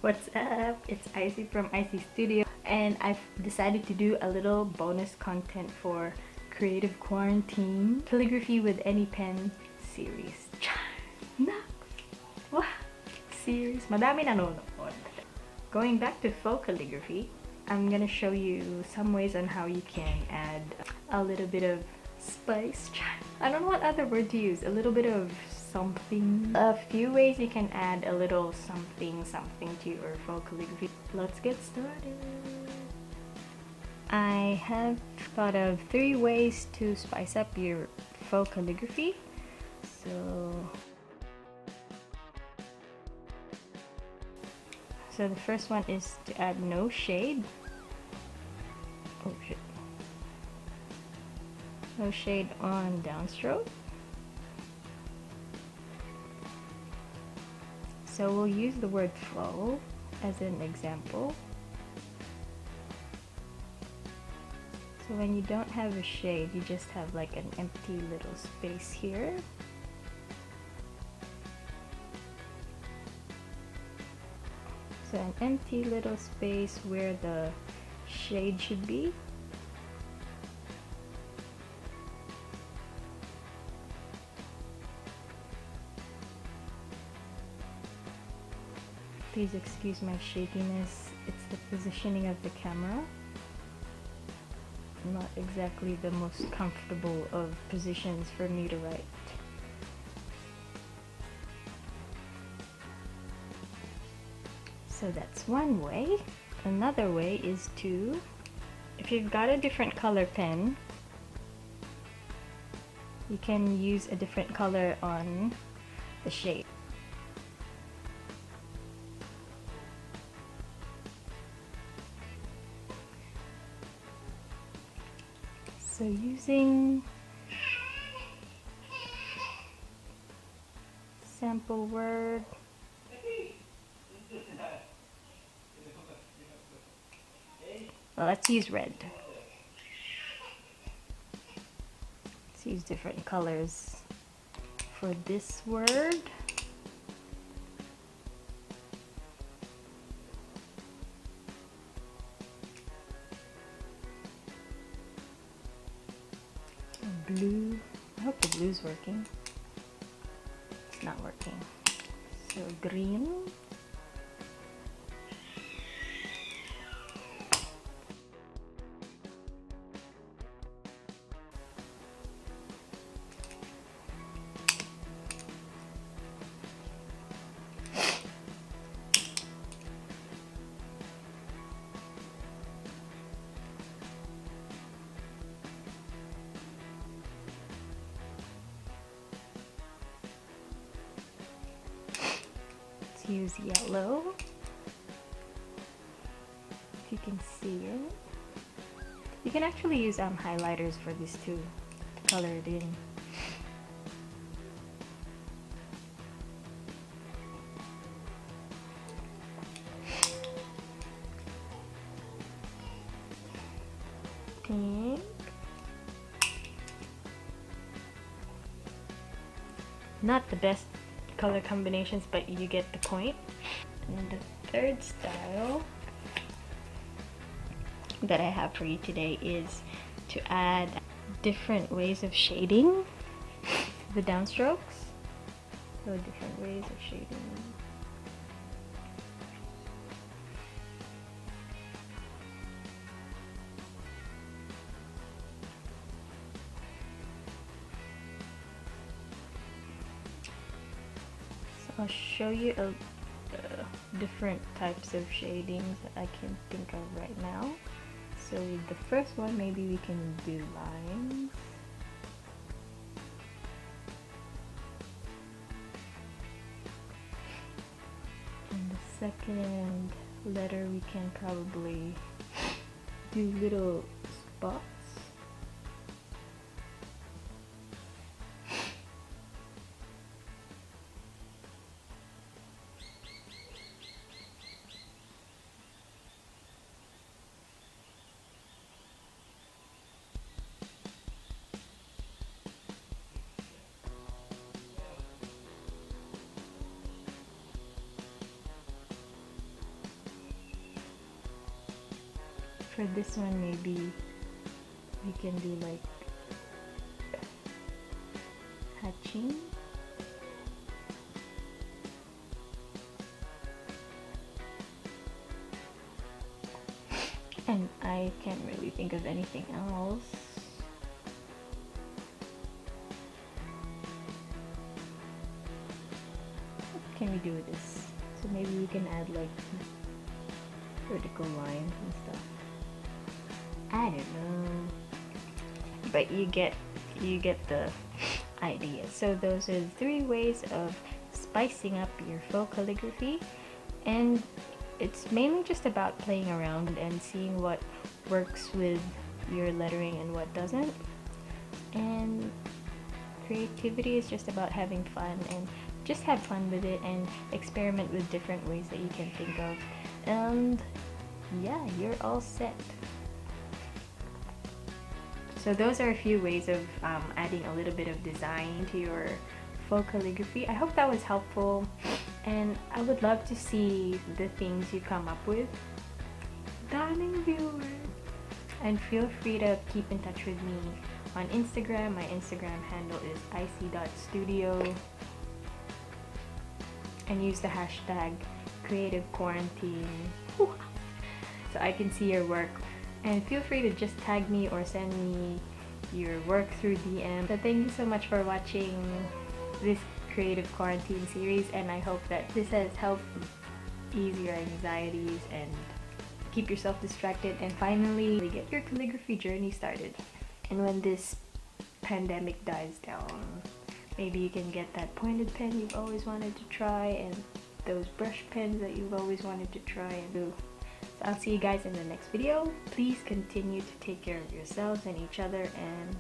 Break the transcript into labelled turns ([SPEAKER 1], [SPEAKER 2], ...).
[SPEAKER 1] What's up? It's Icy from Icy Studio, and I've decided to do a little bonus content for Creative Quarantine Calligraphy with Any Pen series. Wow! Series. Madami nanonood. Going back to faux calligraphy, I'm gonna show you some ways on how you can add a little bit of spice. I don't know what other word to use. A little bit of something. A few ways you can add a little something to your faux calligraphy. Let's get started. I have thought of 3 ways to spice up your faux calligraphy. So the first one is to add no shade. Oh shit. No shade on downstroke. So we'll use the word faux as an example. So when you don't have a shade, you just have like an empty little space here. So an empty little space where the shade should be. Please excuse my shakiness. It's the positioning of the camera. Not exactly the most comfortable of positions for me to write. So that's one way. Another way is to, if you've got a different color pen, you can use a different color on the shade. So using sample word, well, let's use red. Let's use different colors for this word. Blue. I hope the blue's working. It's not working. So green. Use yellow, if you can see it. You can actually use highlighters for this too, to color it in. Pink. Not the best color combinations, but you get the point. And the third style that I have for you today is to add different ways of shading the downstrokes. So different ways of shading. I'll show you different types of shadings that I can think of right now. So the first one, maybe we can do lines. And the second letter, we can probably do little spots. For this one, maybe we can do like hatching. And I can't really think of anything else. What can we do with this? So maybe we can add like vertical lines and stuff. I don't know. But you get the idea. So those are 3 ways of spicing up your faux calligraphy, and it's mainly just about playing around and seeing what works with your lettering and what doesn't. And creativity is just about having fun, and just have fun with it and experiment with different ways that you can think of. And yeah, you're all set. So those are a few ways of adding a little bit of design to your faux calligraphy. I hope that was helpful, and I would love to see the things you come up with. Darling viewers! And feel free to keep in touch with me on Instagram. My Instagram handle is ic.studio, and use the hashtag #CreativeQuarantine so I can see your work. And feel free to just tag me or send me your work through DM. So thank you so much for watching this Creative Quarantine series, and I hope that this has helped ease your anxieties and keep yourself distracted and finally get your calligraphy journey started. And when this pandemic dies down, maybe you can get that pointed pen you've always wanted to try, and those brush pens that you've always wanted to try and do. So I'll see you guys in the next video. Please continue to take care of yourselves and each other, and